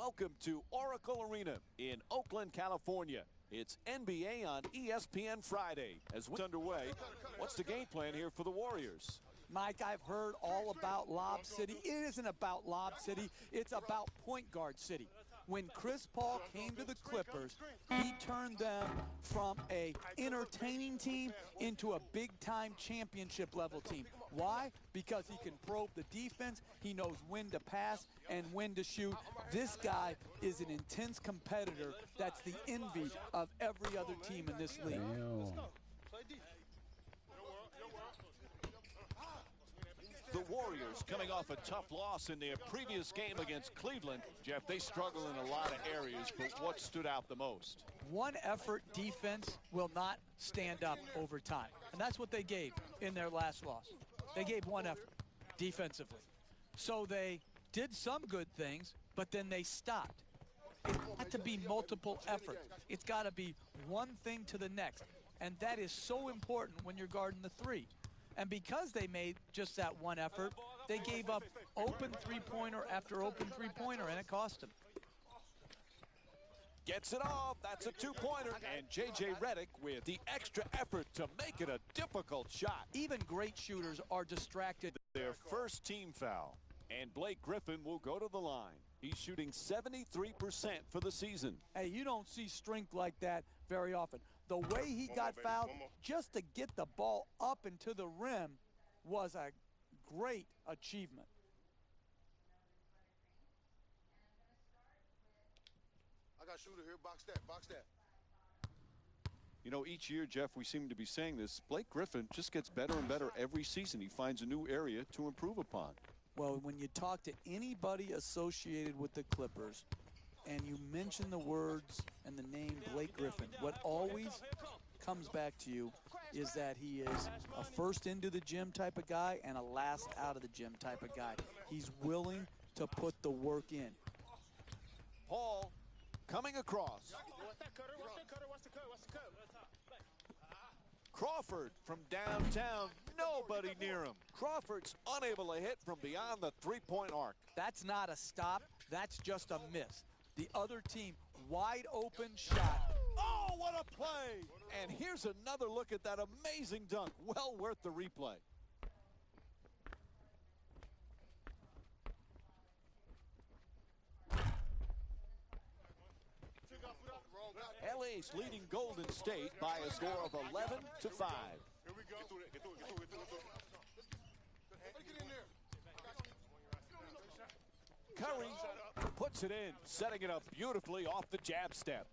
Welcome to Oracle Arena in Oakland, California. It's NBA on ESPN Friday. As we're underway, what's the game plan here for the Warriors? Mike, I've heard all about Lob City. It isn't about Lob City. It's about point guard city. When Chris Paul came to the Clippers, he turned them from a entertaining team into a big-time championship-level team. Why? Because he can probe the defense, he knows when to pass and when to shoot. This guy is an intense competitor that's the envy of every other team in this league. The Warriors coming off a tough loss in their previous game against Cleveland. Jeff, they struggle in a lot of areas, but what stood out the most? One effort defense will not stand up over time. And that's what they gave in their last loss. They gave one effort defensively. So they did some good things, but then they stopped. It's got to be multiple efforts. It's got to be one thing to the next. And that is so important when you're guarding the three. And because they made just that one effort, they gave up open three-pointer after open three-pointer, and it cost them. Gets it off. That's a two-pointer. And J.J. Redick with the extra effort to make it a difficult shot. Even great shooters are distracted. Their first team foul. And Blake Griffin will go to the line. He's shooting 73% for the season. Hey, you don't see strength like that very often. The way he got fouled, just to get the ball up and to the rim, was a great achievement. I got a shooter here. Box that. Box that. You know, each year, Jeff, we seem to be saying this. Blake Griffin just gets better and better every season. He finds a new area to improve upon. Well, when you talk to anybody associated with the Clippers and you mention the words and the name Blake Griffin, what always comes back to you is that he is a first into the gym type of guy and a last out of the gym type of guy. He's willing to put the work in. Paul coming across. Crawford from downtown, nobody near him. Crawford's unable to hit from beyond the three-point arc. That's not a stop, that's just a miss. The other team, wide open shot. Oh, what a play! And here's another look at that amazing dunk. Well worth the replay. LA's leading Golden State by a score of 11-5. Curry puts it in, setting it up beautifully off the jab step.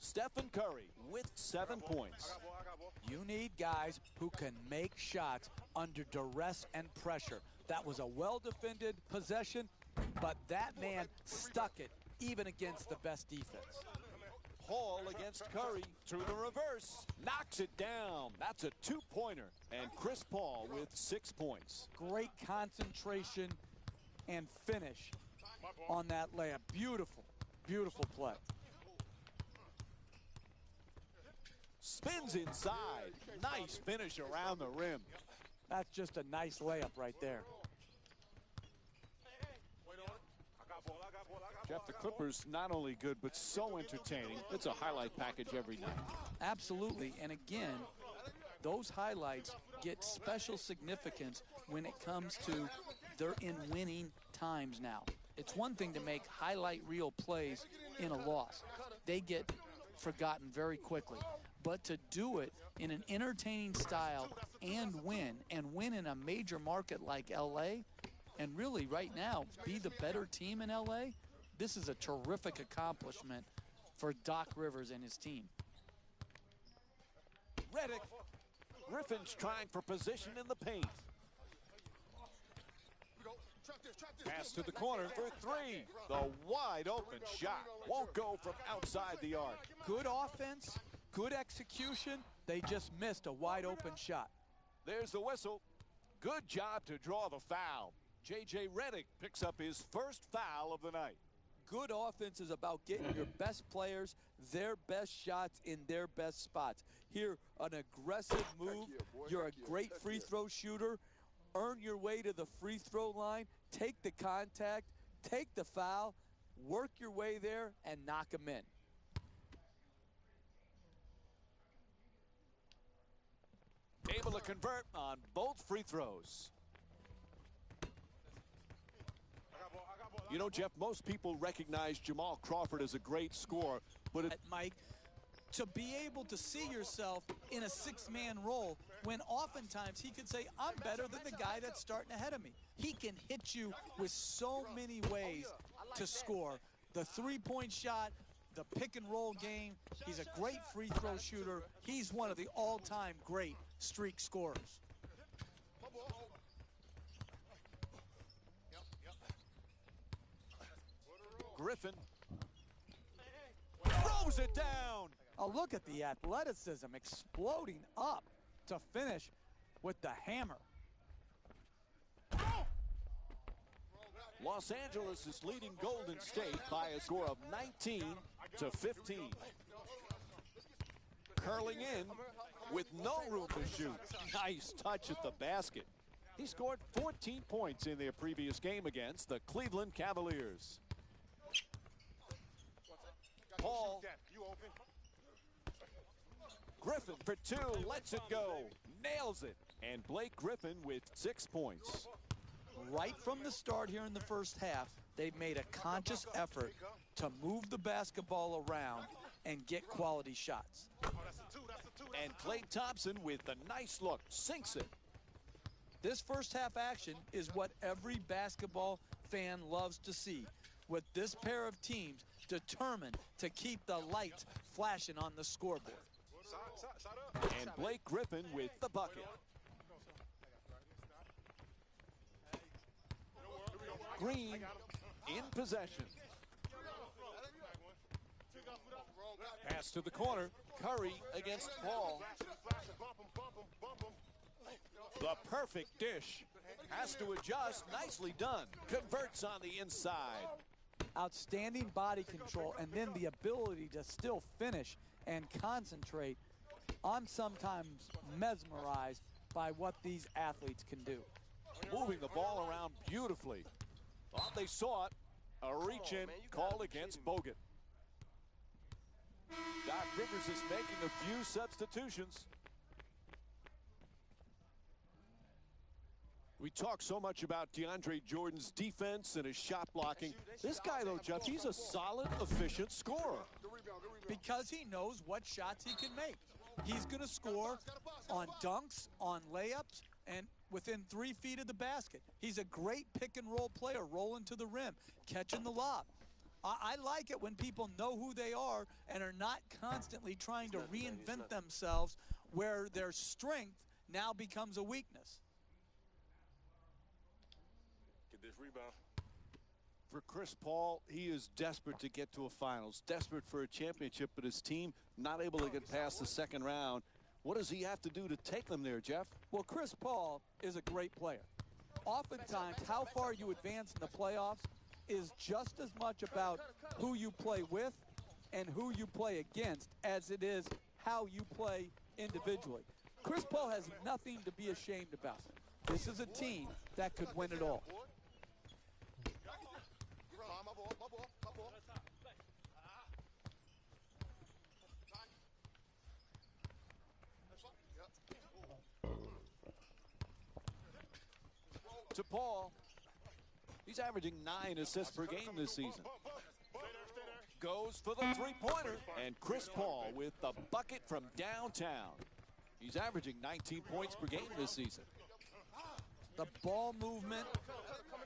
Stephen Curry with 7 points. You need guys who can make shots under duress and pressure. That was a well-defended possession, but that man stuck it even against the best defense. Paul against Curry through the reverse. Knocks it down. That's a two-pointer. And Chris Paul with 6 points. Great concentration and finish on that layup. Beautiful, beautiful play. Spins inside. Nice finish around the rim. That's just a nice layup right there. Jeff, the Clippers not only good, but so entertaining. It's a highlight package every night. Absolutely. And again, those highlights get special significance when it comes to they're in winning times now. It's one thing to make highlight reel plays in a loss. They get forgotten very quickly. But to do it in an entertaining style and win in a major market like L.A., and really right now be the better team in L.A., this is a terrific accomplishment for Doc Rivers and his team. Redick. Griffin's trying for position in the paint. Pass to the corner for three. The wide open shot won't go from outside the arc. Good offense, good execution. They just missed a wide open shot. There's the whistle. Good job to draw the foul. J.J. Redick picks up his first foul of the night. Good offense is about getting your best players their best shots in their best spots. Here, an aggressive move. You're a great free throw shooter. Earn your way to the free throw line. Take the contact. Take the foul. work your way there and knock them in. Able to convert on both free throws. You know, Jeff, most people recognize Jamal Crawford as a great scorer, but Mike, to be able to see yourself in a six-man role when oftentimes he could say, I'm better than the guy that's starting ahead of me. He can hit you with so many ways to score. The three-point shot, the pick-and-roll game. He's a great free throw shooter. He's one of the all-time great streak scorers. Griffin throws it down. Oh, look at the athleticism exploding up to finish with the hammer. Los Angeles is leading Golden State by a score of 19-15. Curling in with no room to shoot. Nice touch at the basket. He scored 14 points in their previous game against the Cleveland Cavaliers. Paul. Griffin for two, lets it go, nails it. And Blake Griffin with 6 points. Right from the start here in the first half, they've made a conscious effort to move the basketball around and get quality shots. And Klay Thompson with a nice look, sinks it. This first half action is what every basketball fan loves to see, with this pair of teams determined to keep the lights flashing on the scoreboard. And Blake Griffin with the bucket. Green in possession. Pass to the corner. Curry against Paul. The perfect dish. Has to adjust. Nicely done. Converts on the inside. Outstanding body control, and then the ability to still finish and concentrate. I'm sometimes mesmerized by what these athletes can do. Moving the ball around beautifully. Thought they saw it. A reach in called against Bogut. Doc Rivers is making a few substitutions. We talk so much about DeAndre Jordan's defense and his shot blocking. This guy, though, Jeff, he's a solid, efficient scorer. Because he knows what shots he can make. He's going to score on dunks, on layups, and within 3 feet of the basket. He's a great pick-and-roll player, rolling to the rim, catching the lob. I like it when people know who they are and are not constantly trying to reinvent themselves where their strength now becomes a weakness. Get this rebound. For Chris Paul, he is desperate to get to a finals, desperate for a championship, but his team not able to get past the second round. What does he have to do to take them there, Jeff? Well, Chris Paul is a great player. Oftentimes, how far you advance in the playoffs is just as much about who you play with and who you play against as it is how you play individually. Chris Paul has nothing to be ashamed about. This is a team that could win it all. To Paul. He's averaging 9 assists per game this season. Goes for the three-pointer. And Chris Paul with the bucket from downtown. He's averaging 19 points per game this season. The ball movement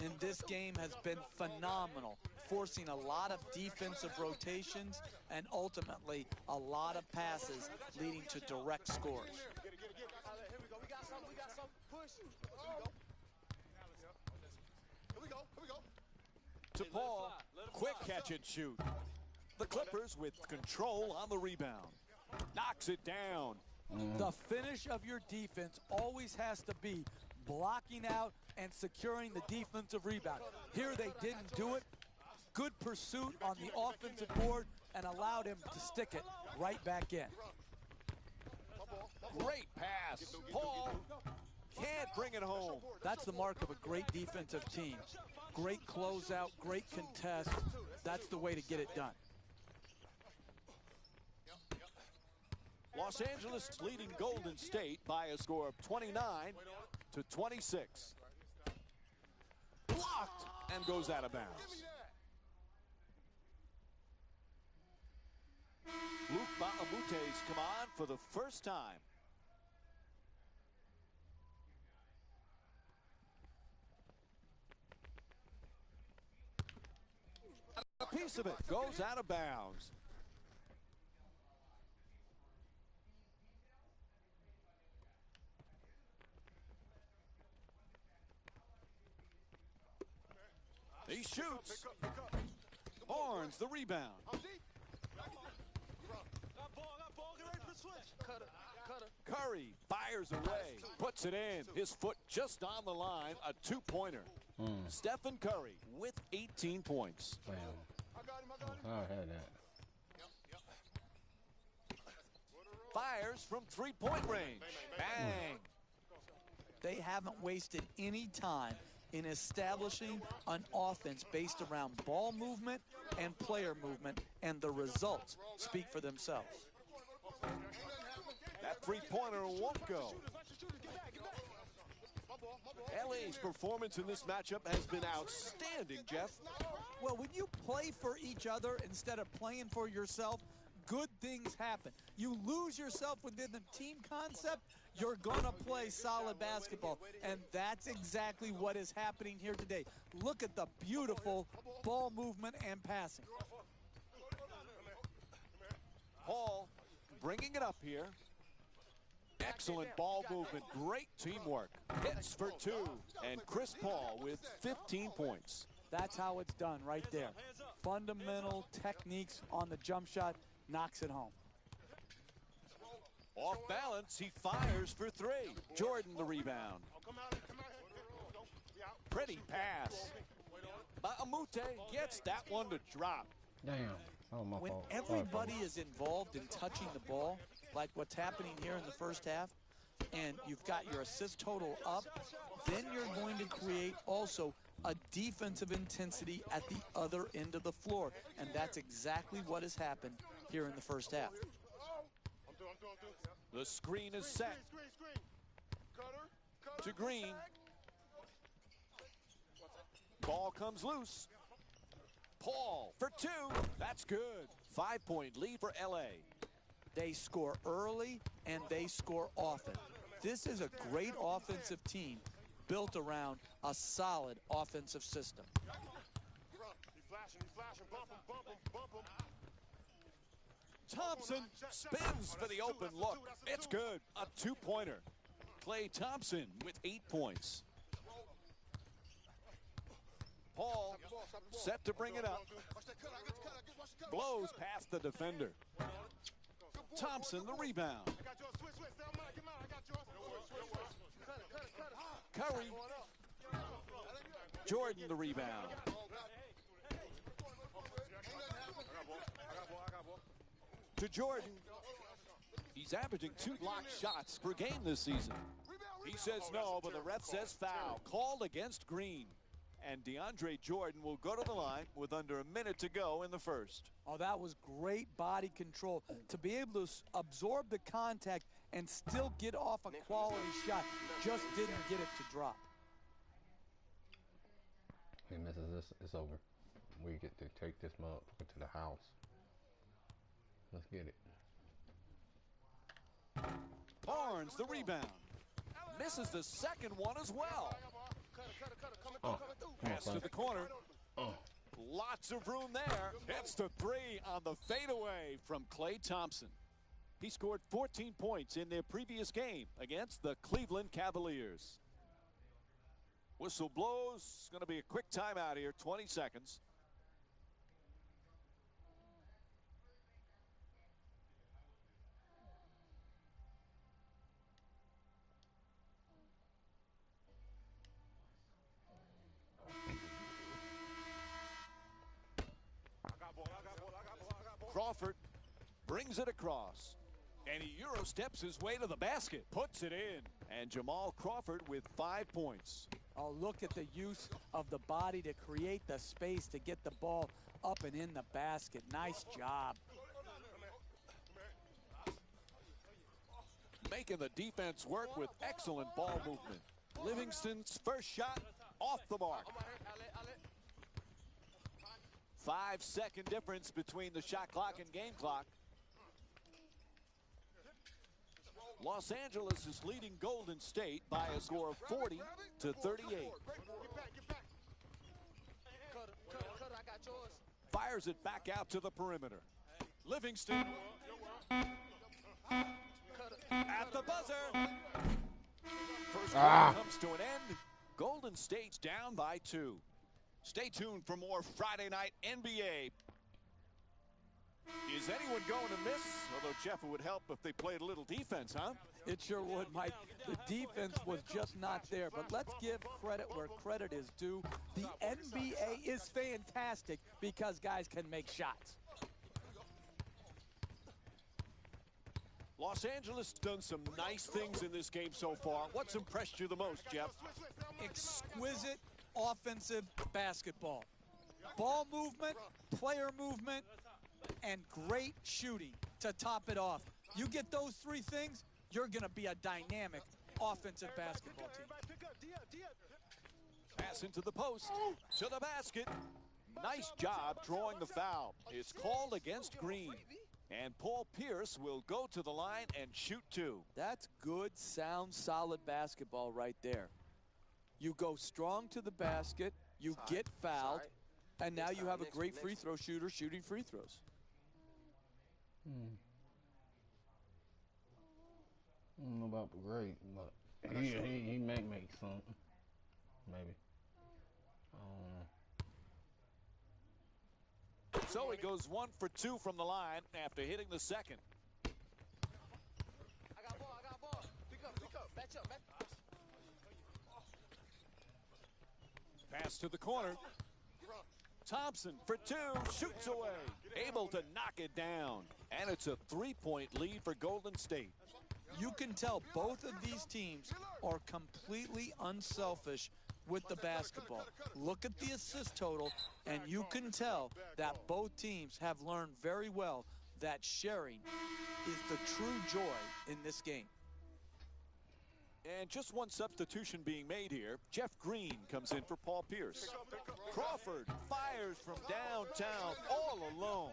in this game has been phenomenal, forcing a lot of defensive rotations and ultimately a lot of passes leading to direct scores. To Paul, quick catch and shoot. The Clippers with control on the rebound. Knocks it down. The finish of your defense always has to be blocking out and securing the defensive rebound. Here they didn't do it. Good pursuit on the offensive board and allowed him to stick it right back in. Great pass. Paul can't bring it home. That's the mark of a great defensive team. Great closeout, great contest. That's the way to get it done. Los Angeles leading Golden State by a score of 29-26. Blocked and goes out of bounds. Luke Baamute's come on for the first time. A piece of it goes out of bounds. He shoots. Barnes the rebound. Curry fires away, puts it in. His foot just on the line, a two-pointer. Stephen Curry with 18 points. Damn. I had that. Fires from three-point range. Bang. They haven't wasted any time in establishing an offense based around ball movement and player movement, and the results speak for themselves. That three-pointer won't go. LA's performance in this matchup has been outstanding, Jeff. Well, when you play for each other instead of playing for yourself, good things happen. You lose yourself within the team concept, you're going to play solid basketball. And that's exactly what is happening here today. Look at the beautiful ball movement and passing. Paul bringing it up here. Excellent ball movement, great teamwork. Hits for two, and Chris Paul with 15 points. That's how it's done right there. Fundamental techniques on the jump shot, knocks it home. Off balance, he fires for three. Jordan the rebound. Pretty pass. Baamute gets that one to drop. Damn. Oh, my When fault. everybody is involved in touching the ball, like what's happening here in the first half, and you've got your assist total up, then you're going to create also a defensive intensity at the other end of the floor. And that's exactly what has happened here in the first half. The screen is set to Green. Ball comes loose. Paul for two. That's good. 5-point lead for LA. They score early and they score often. This is a great offensive team built around a solid offensive system. Thompson spins for the open look. It's good. A two-pointer. Klay Thompson with 8 points. Paul set to bring it up. Blows past the defender. Thompson the rebound. Curry. Jordan the rebound. To Jordan. He's averaging 2 blocked shots per game this season. He says no, but the ref says foul. Called against Green. And DeAndre Jordan will go to the line with under a minute to go in the first. Oh, that was great body control. To be able to absorb the contact and still get off a quality shot. Just didn't get it to drop. He misses this, it's over. We get to take this motherfucker to the house. Let's get it. Barnes the rebound. Misses the second one as well. Oh, Pass to the corner. Lots of room there. Hits the three on the fadeaway from Klay Thompson. He scored 14 points in their previous game against the Cleveland Cavaliers. Whistle blows. It's going to be a quick timeout here, 20 seconds. Crawford brings it across. And he Euro steps his way to the basket, puts it in. And Jamal Crawford with 5 points. Oh, look at the use of the body to create the space to get the ball up and in the basket. Nice job. Making the defense work with excellent ball movement. Livingston's first shot off the mark. 5-second difference between the shot clock and game clock. Los Angeles is leading Golden State by a score of 40-38. Fires it back out to the perimeter. Livingston at the buzzer. First quarter comes to an end. Golden State's down by 2. Stay tuned for more Friday night NBA. Is anyone going to miss? Although, Jeff, it would help if they played a little defense, huh? It sure would, Mike. The defense was just not there. But let's give credit where credit is due. The NBA is fantastic because guys can make shots. Los Angeles done some nice things in this game so far. What's impressed you the most, Jeff? Exquisite offensive basketball. Ball movement, player movement, and great shooting to top it off. You get those 3 things, you're going to be a dynamic offensive basketball team. Pass into the post, to the basket. Nice job drawing the foul. It's called against Green. And Paul Pierce will go to the line and shoot 2. That's good, sound, solid basketball right there. You go strong to the basket, you get fouled, and now you have a great free throw shooter shooting free throws. I don't know about great, but he may make something. Maybe. So he goes 1 for 2 from the line after hitting the second. I got ball. Pick up. Match up. Pass to the corner. Thompson for 2, shoots away. Able to knock it down. And it's a 3-point lead for Golden State. You can tell both of these teams are completely unselfish with the basketball. Look at the assist total, and you can tell that both teams have learned very well that sharing is the true joy in this game. And just one substitution being made here. Jeff Green comes in for Paul Pierce. Crawford fires from downtown all alone.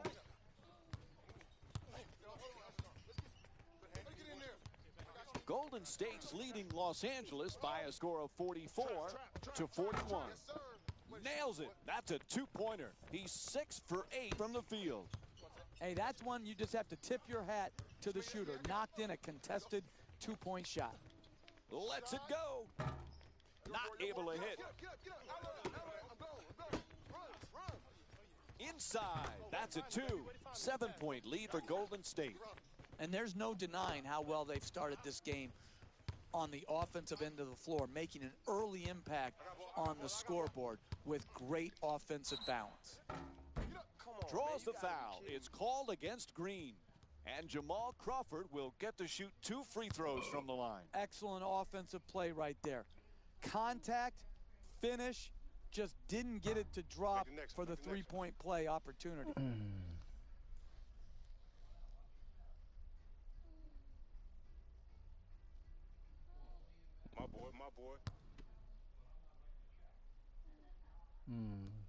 Golden State's leading Los Angeles by a score of 44-41. Nails it. That's a 2-pointer. He's 6 for 8 from the field. Hey, that's one you just have to tip your hat to the shooter. Knocked in a contested 2-point shot. Lets it go. Not able to hit. Inside. That's a 2. 7-point lead for Golden State. And there's no denying how well they've started this game on the offensive end of the floor, making an early impact on the scoreboard with great offensive balance. Draws the foul. It's called against Green. And Jamal Crawford will get to shoot 2 free throws from the line. Excellent offensive play right there. Contact, finish, just didn't get it to drop for the 3-point play opportunity. My boy.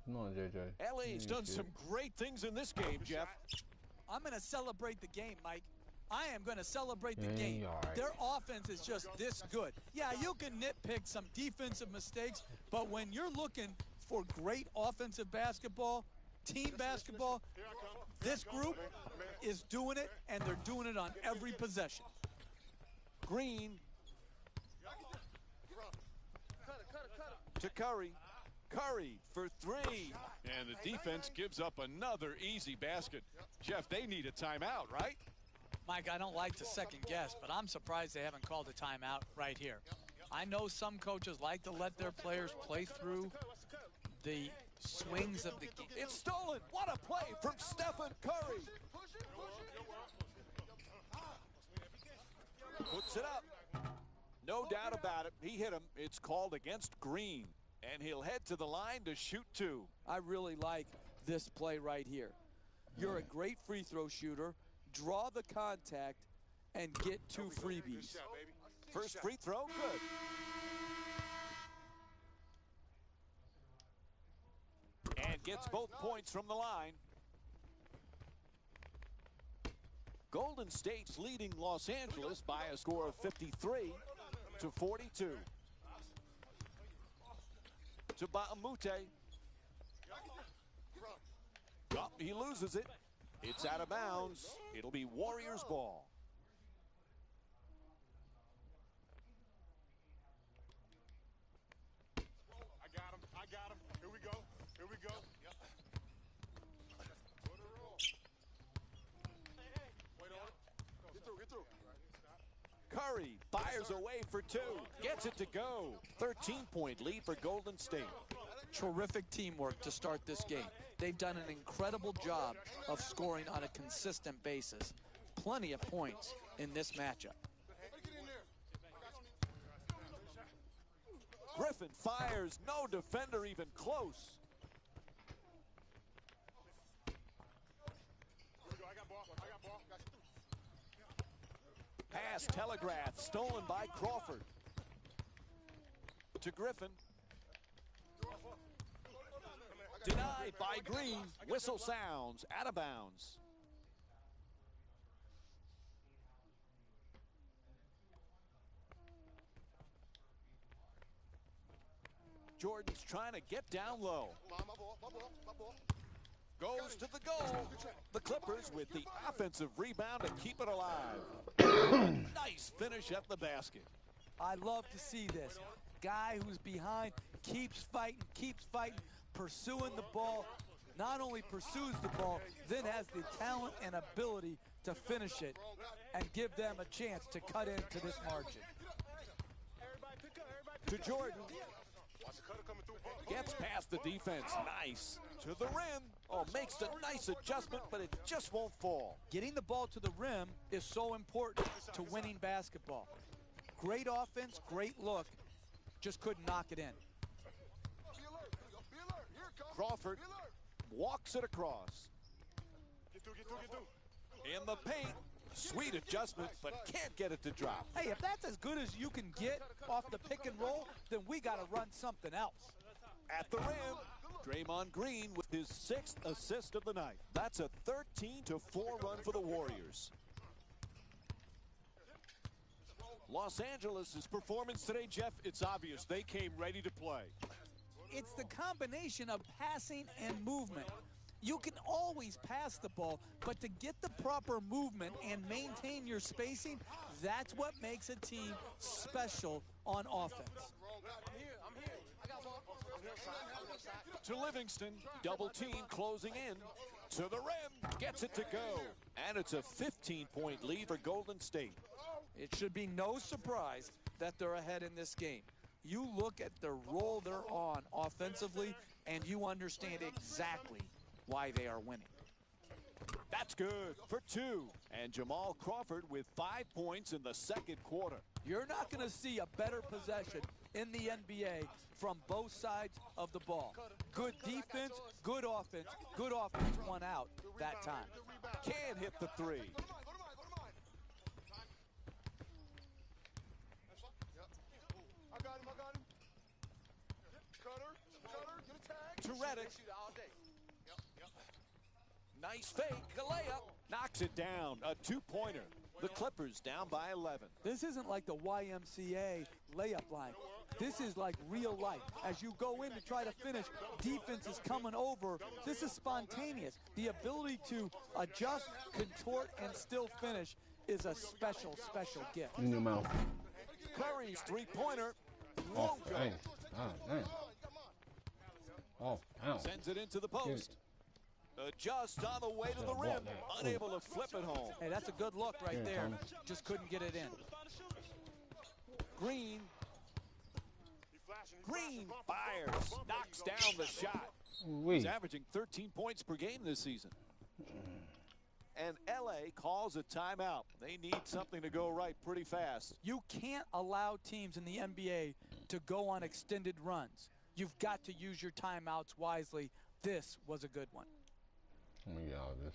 Come on, JJ. LA's done some great things in this game, Jeff. I'm going to celebrate the game, Mike. I am going to celebrate the Yeah, game. you're all right. Their offense is just this good. Yeah, you can nitpick some defensive mistakes, but when you're looking for great offensive basketball, team basketball, this group is doing it, and they're doing it on every possession. Green to Curry. Curry for 3. And the defense gives up another easy basket. Jeff, they need a timeout, right? Mike, I don't like to second guess, but I'm surprised they haven't called a timeout right here. I know some coaches like to let their players play through the swings of the game. It's stolen. What a play from Stephen Curry. Puts it up. No doubt about it. He hit him. It's called against Green. And he'll head to the line to shoot two. I really like this play right here. You're a great free throw shooter. Draw the contact and get 2 freebies. First free throw, good. And gets both points from the line. Golden State's leading Los Angeles by a score of 53-42. To Baamute. Oh, he loses it. It's out of bounds. It'll be Warriors ball. I got him. Here we go. Yep. Wait on it. Get through. Curry fires away for 2. Gets it to go. 13-point lead for Golden State. Terrific teamwork to start this game. They've done an incredible job of scoring on a consistent basis. Plenty of points in this matchup. Griffin fires. No defender even close. I got ball. Pass telegraphed. Stolen by Crawford. To Griffin. Denied by Green. Whistle sounds. Out of bounds. Jordan's trying to get down low. My ball. Goes to the goal. The Clippers with the offensive rebound to keep it alive. Nice finish at the basket. I love to see this. Guy who's behind keeps fighting, pursuing the ball. Not only pursues the ball, then has the talent and ability to finish it and give them a chance to cut into this margin. To Jordan. Gets past the defense. Nice. To the rim. Oh, makes the nice adjustment, but it just won't fall. Getting the ball to the rim is so important to winning basketball. Great offense, great look. Just couldn't knock it in. Crawford walks it across. Get through. In the paint. Sweet adjustment, but can't get it to drop. Hey, if that's as good as you can get off the pick and roll, then we got to run something else. At the rim, Draymond Green with his 6th assist of the night. That's a 13-4 run for the Warriors. Los Angeles' performance today, Jeff, it's obvious they came ready to play. It's the combination of passing and movement. You can always pass the ball, but to get the proper movement and maintain your spacing, that's what makes a team special on offense. I'm here. I got ball. To Livingston, double team closing in. To the rim, gets it to go. And it's a 15-point lead for Golden State. It should be no surprise that they're ahead in this game. You look at the role they're on offensively, and you understand exactly why they are winning. That's good for 2. And Jamal Crawford with 5 points in the second quarter. You're not going to see a better possession in the NBA from both sides of the ball. Good defense, good offense won out that time. Can't hit the 3. I got him. Cutter, get a tag. To Reddick. Shoot all day. Nice fake, a layup. Knocks it down, a 2-pointer. The Clippers down by 11. This isn't like the YMCA layup line. This is like real life. As you go in to try to finish, defense is coming over. This is spontaneous. The ability to adjust, contort, and still finish is a special, special gift. In your mouth. Curry's 3-pointer Oh, won't go. dang. Oh, dang. Oh, ow. Sends it into the post. Just on the way to the rim. Unable to flip it home. Hey, that's a good look right Here, there. Tommy. Just couldn't get it in. Green fires. Knocks down the shot. Ooh-wee. He's averaging 13 points per game this season. and LA calls a timeout. They need something to go right pretty fast. You can't allow teams in the NBA to go on extended runs. You've got to use your timeouts wisely. This was a good one. Let me get all this.